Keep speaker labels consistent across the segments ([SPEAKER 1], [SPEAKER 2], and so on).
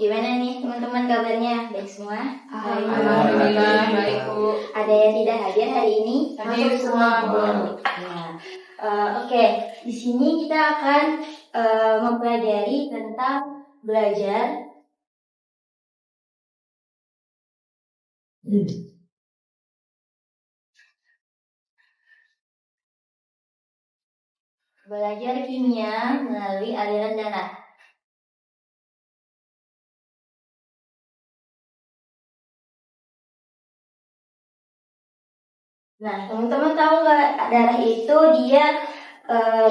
[SPEAKER 1] Gimana nih teman-teman kabarnya? Baik semua?
[SPEAKER 2] Alhamdulillah baik Bu.
[SPEAKER 1] Ada yang tidak hadir hari ini?
[SPEAKER 2] Hadir semua Bu.
[SPEAKER 1] Ya. Oke, di sini kita akan mempelajari tentang belajar kimia melalui aliran darah. Nah, teman-teman tahu nggak darah itu dia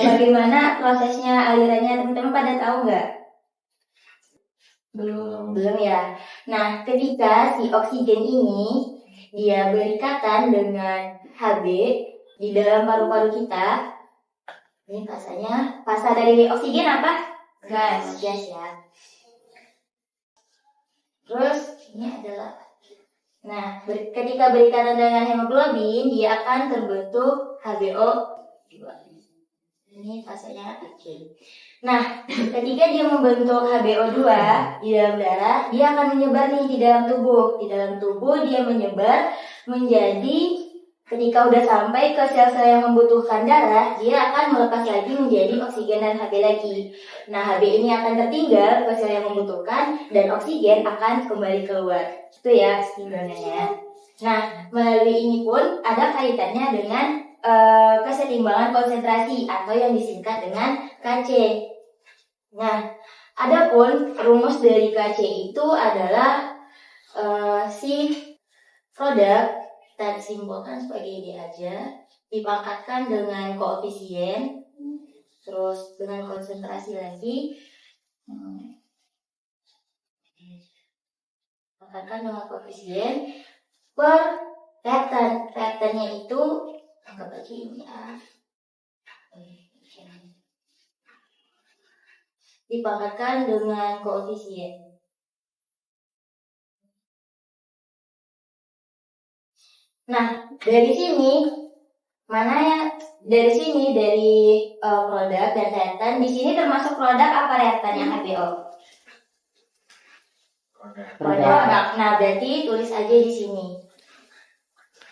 [SPEAKER 1] bagaimana prosesnya alirannya? Teman-teman pada tahu nggak? Belum ya. Nah, ketika si oksigen ini dia berikatan dengan Hb di dalam paru-paru kita, ini fasa dari oksigen apa? Gas ya. Terus ini adalah, nah, ketika berikatan dengan hemoglobin, dia akan terbentuk HBO2. Ini fasanya akhir. Nah, ketika dia membentuk HBO2 di dalam darah, dia akan menyebar nih di dalam tubuh. Di dalam tubuh dia menyebar menjadi, ketika udah sampai ke sel-sel yang membutuhkan darah, dia akan melepas lagi menjadi oksigen dan Hb lagi. Nah, Hb ini akan tertinggal ke sel yang membutuhkan dan oksigen akan kembali keluar. Itu ya kesimbangannya. Nah, melalui ini pun ada kaitannya dengan kesetimbangan konsentrasi atau yang disingkat dengan KC. Nah, adapun rumus dari KC itu adalah si produk kita simbolkan sebagai D aja, dipangkatkan dengan koefisien, terus dengan konsentrasi lagi, pangkatkan dengan koefisien per reaktan. Reaktannya itu anggap aja ini A, dipangkatkan dengan koefisien. Nah, dari sini mana ya? Dari sini dari produk dan reaktan. Di sini termasuk produk apa reaktannya HBO? Produk. Nah, berarti tulis aja di sini.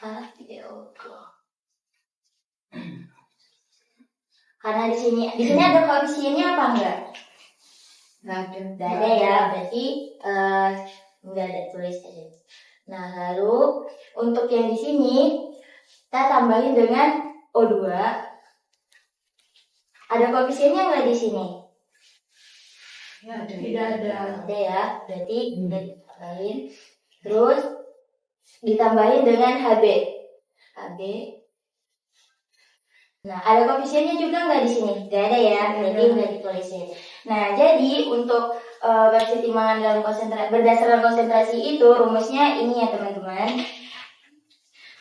[SPEAKER 1] HBO. Karena di sini ada koefisiennya apa enggak? Enggak ada ya. Berarti enggak ada, tulis aja. Nah, lalu untuk yang di sini kita tambahin dengan O2. Ada koefisiennya enggak di sini?
[SPEAKER 2] Ya, tidak ada.
[SPEAKER 1] Ada ya. Berarti enggak ditambahin. Terus ditambahin dengan Hb. Nah, ada koefisiennya juga nggak di sini? Nggak ada ya, berarti nggak ditulisin. Nah, jadi untuk kesetimbangan dalam konsentrasi berdasarkan konsentrasi itu rumusnya ini ya teman-teman.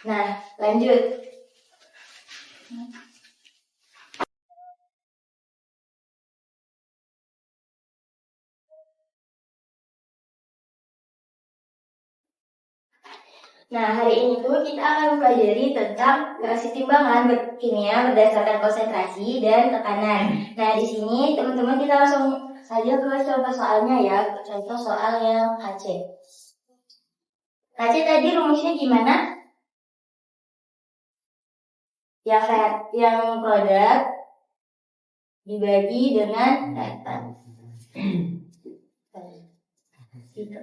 [SPEAKER 1] Nah, lanjut. Nah, hari ini tuh kita akan mempelajari tentang kesetimbangan kimia berdasarkan konsentrasi dan tekanan. Nah, di sini teman-teman kita langsung saja ke contoh soalnya ya, contoh soal yang KC. KC tadi rumusnya gimana? Yang produk dibagi dengan reaktan,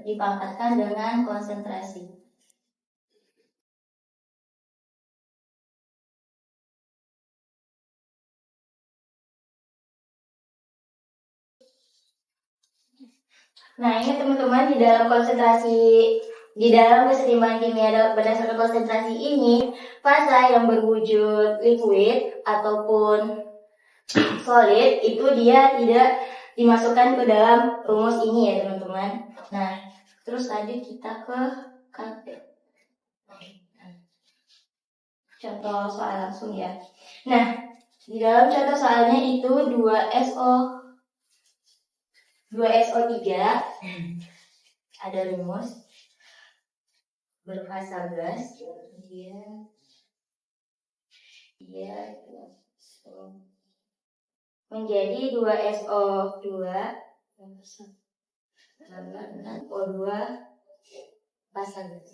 [SPEAKER 1] dipangkatkan dengan konsentrasi. Nah, ini teman-teman di dalam kesetimbangan kimia berdasarkan konsentrasi ini, fasa yang berwujud liquid ataupun solid itu dia tidak dimasukkan ke dalam rumus ini ya teman-teman. Nah, terus lanjut kita ke KP. Contoh soal langsung ya. Nah, di dalam contoh soalnya itu 2SO3 ada rumus berfasa gas, dia menjadi 2SO2 dengan O2 pasang gas.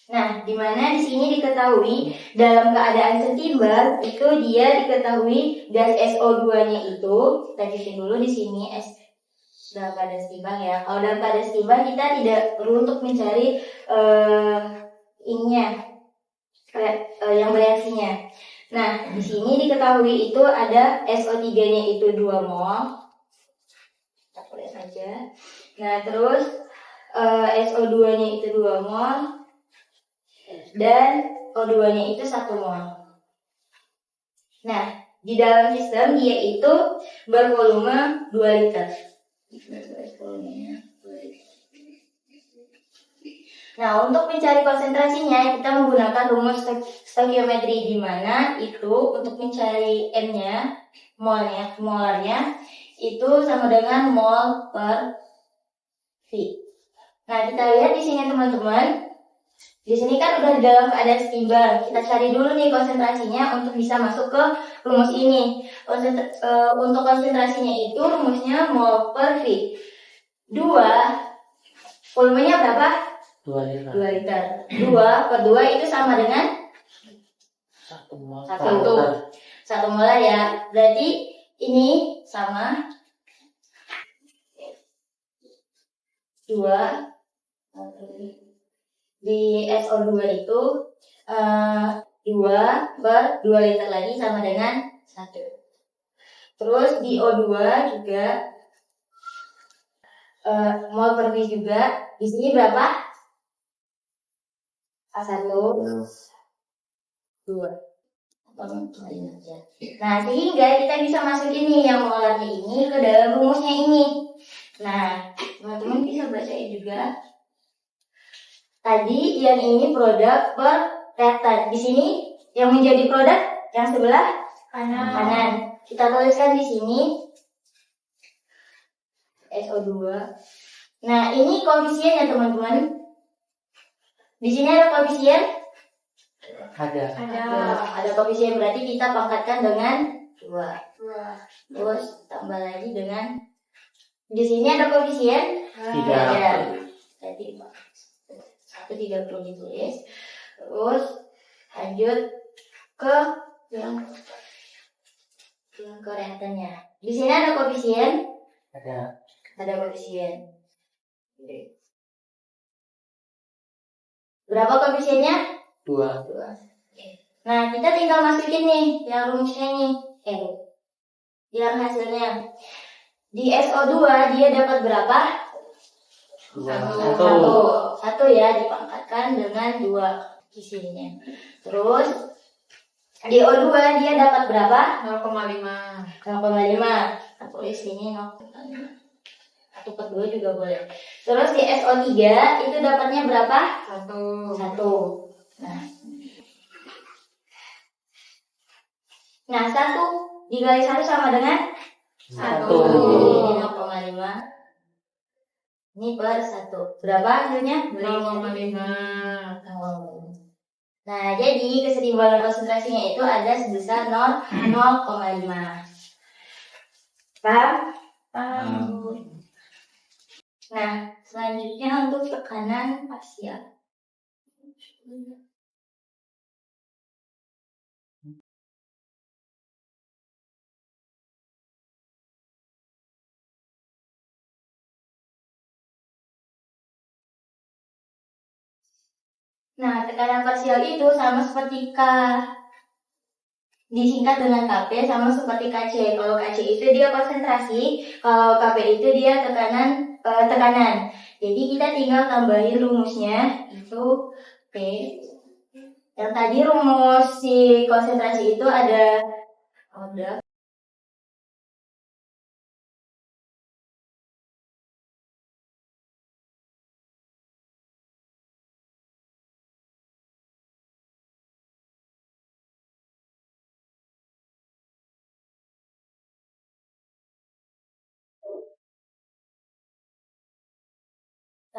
[SPEAKER 1] Nah, di mana di sini diketahui dalam keadaan setimbang itu dia diketahui gas SO2-nya itu, kita titik dulu di sini dalam keadaan setimbang ya. Kalau dalam keadaan setimbang kita tidak perlu untuk mencari yang bereaksinya. Nah, di sini diketahui itu ada SO3-nya itu 2 mol. Kita tulis saja. Nah, terus SO2-nya itu 2 mol dan O2-nya itu 1 mol. Nah, di dalam sistem dia itu bervolume 2 liter. Nah, untuk mencari konsentrasinya kita menggunakan rumus stoikiometri, di mana itu untuk mencari N-nya, molarnya itu sama dengan mol per V. Nah, kita lihat di sini teman-teman. Di sini kan udah dalam keadaan setimbang. Kita cari dulu nih konsentrasinya untuk bisa masuk ke rumus ini. Untuk konsentrasinya itu rumusnya mol per V. 2, volumenya berapa?
[SPEAKER 3] 2 liter.
[SPEAKER 1] 2 liter. 2 per 2 itu sama dengan
[SPEAKER 3] 1 mol.
[SPEAKER 1] 1 molar ya. Berarti ini sama 2 di SO2 itu 2 per 2 liter lagi sama dengan 1. Terus di O2 juga mol per V juga. Di sini berapa? 1, 2. Nah, sehingga kita bisa masukin nih yang molarnya ini ke dalam rumusnya ini. Nah, teman-teman bisa bacain juga. Tadi yang ini produk per reaktan. Di sini yang menjadi produk yang sebelah kanan. Kita tuliskan di sini SO2. Nah, ini koefisiennya teman-teman. Di sini ada koefisien? Ada koefisien, berarti kita pangkatkan dengan 2. Terus tambah lagi dengan, di sini ada koefisien?
[SPEAKER 3] Tidak.
[SPEAKER 1] Berarti 1 tidak perlu ditulis. Terus lanjut ke yang ke reaktannya. Di sini ada koefisien? Ada koefisien. Berapa koefisiennya?
[SPEAKER 3] 2.
[SPEAKER 1] Nah, kita tinggal masukin nih yang rumusnya nih. Yang hasilnya. Di SO2 dia dapat berapa?
[SPEAKER 3] 1.
[SPEAKER 1] 1 ya, dipangkatkan dengan 2 di sininya. Terus di O2 dia dapat berapa?
[SPEAKER 2] 0,5.
[SPEAKER 1] 0,5. Kita tulis sini 0,5. 1 per 2 juga boleh. Terus di SO3 itu dapatnya berapa? 1. Nah, 1 dikali 1 sama dengan
[SPEAKER 3] 1.
[SPEAKER 1] Ini 0,5. Ini per 1. Berapa hasilnya?
[SPEAKER 2] 0,5.
[SPEAKER 1] Nah, jadi kesetimbangan konsentrasinya itu ada sebesar 0,5. Paham? Nah, selanjutnya untuk tekanan parsial. Nah, tekanan parsial itu sama seperti K, disingkat dengan KP, sama seperti KC. Kalau KC itu dia konsentrasi, kalau KP itu dia tekanan. Jadi kita tinggal tambahin rumusnya itu P. Yang tadi rumus si konsentrasi itu ada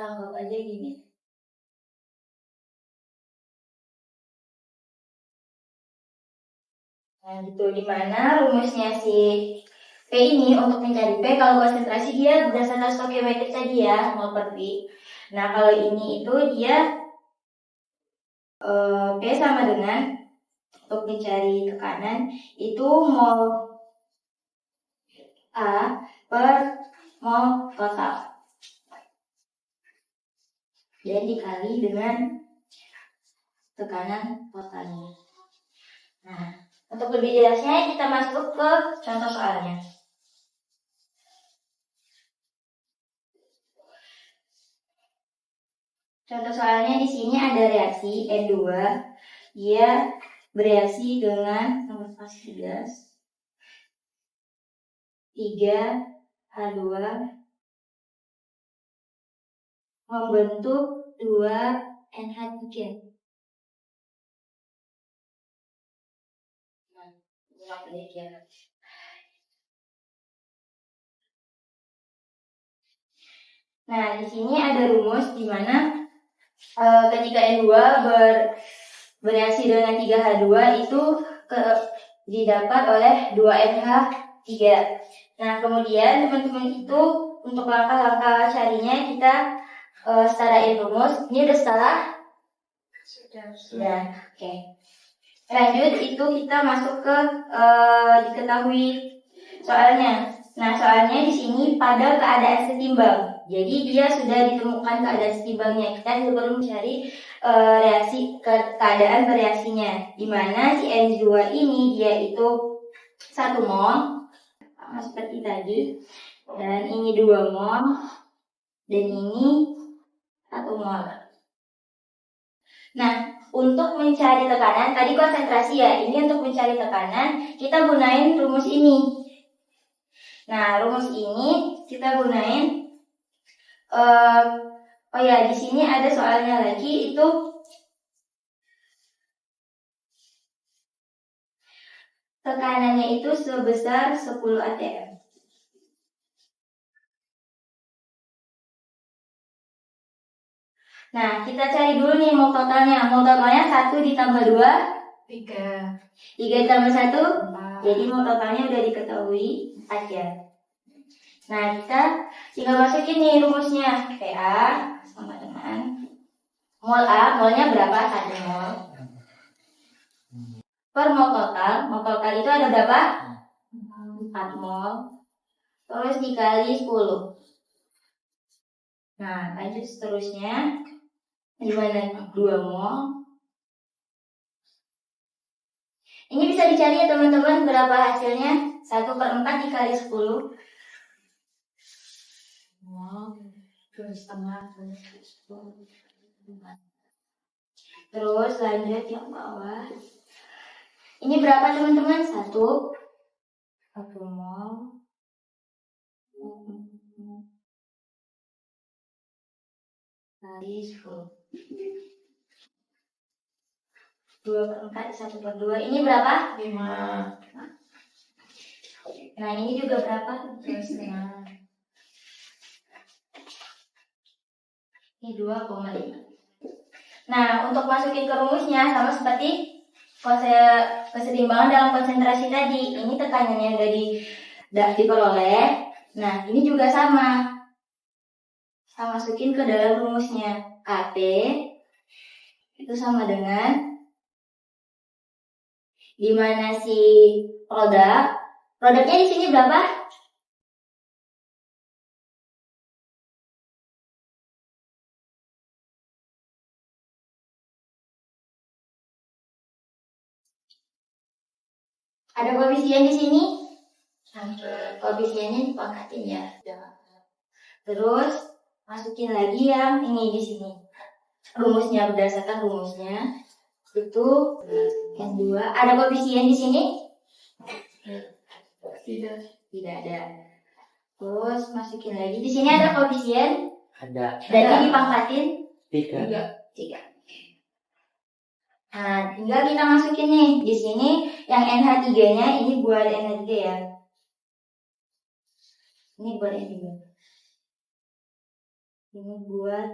[SPEAKER 1] anggap aja gini. Nah, gitu, dimana rumusnya si P ini untuk mencari P, kalau konsentrasi dia berdasarkan stoikiometrik tadi ya, mol per V. Nah, kalau ini itu dia P sama dengan, untuk mencari tekanan itu mol A per mol total. Dan dikali dengan tekanan totalnya. Nah, untuk lebih jelasnya kita masuk ke contoh soalnya. Contoh soalnya di sini ada reaksi N2, dia bereaksi dengan nomor pasti gas 3H2 membentuk 2NH3. Nah, di sini ada rumus di mana ketika N2 bereaksi dengan 3H2 itu didapat oleh 2NH3. Nah, kemudian teman-teman itu untuk langkah-langkah carinya kita setarain rumus. Ini udah setara? Sudah. Oke. Lanjut itu kita masuk ke diketahui soalnya. Nah, soalnya di sini pada keadaan setimbang. Jadi dia sudah ditemukan keadaan setimbangnya. Kita perlu mencari reaksi keadaan bereaksinya. Di mana si N2 ini dia itu 1 mol sama seperti tadi. Dan ini 2 mol. Dan ini 1 mol. Nah, untuk mencari tekanan, tadi konsentrasi ya, ini untuk mencari tekanan, kita gunain rumus ini. Nah, rumus ini kita gunain, oh ya, di sini ada soalnya lagi, itu tekanannya itu sebesar 10 atm. Nah, kita cari dulu nih mol totalnya. Mol totalnya 1 ditambah 2,
[SPEAKER 2] 3.
[SPEAKER 1] 3 ditambah 1,
[SPEAKER 2] 4.
[SPEAKER 1] jadi mol totalnya udah diketahui 4 ya. Nah, kita tinggal masukin nih rumusnya. PA sama dengan mol A, molnya berapa? 1 mol. Per mol total itu ada berapa? 4 mol. Terus dikali 10. Nah, lanjut seterusnya. Gimana? 2 mol. Ini bisa dicari ya teman-teman berapa hasilnya? 1/4 dikali 10.
[SPEAKER 2] Mol 2,5.
[SPEAKER 1] Terus lanjut yang bawah. Ini berapa teman-teman? 1 mol. Kali 10. 2/4, 1/2. Ini berapa?
[SPEAKER 2] 5.
[SPEAKER 1] Nah, ini juga berapa?
[SPEAKER 2] 2,5.
[SPEAKER 1] Ini 2,5. Nah, untuk masukin ke rumusnya sama seperti kesetimbangan dalam konsentrasi tadi. Ini tekanannya udah diperoleh. Nah, ini juga sama. Kita masukin ke dalam rumusnya. Kp itu sama dengan, di mana si produknya di sini berapa? Ada koefisien di sini? Koefisiennya dipangkatin ya. Terus masukin lagi yang ini di sini. Rumusnya berdasarkan rumusnya itu N2. Ada koefisien di sini? Tidak ada. Terus masukin lagi. Di sini ada koefisien?
[SPEAKER 3] Ada.
[SPEAKER 1] Berarti dipangkatin?
[SPEAKER 3] 3.
[SPEAKER 1] Nah, tinggal kita masukin nih. Di sini yang NH3-nya ini buat NH3 ya. Ini buat NH3. Ini buat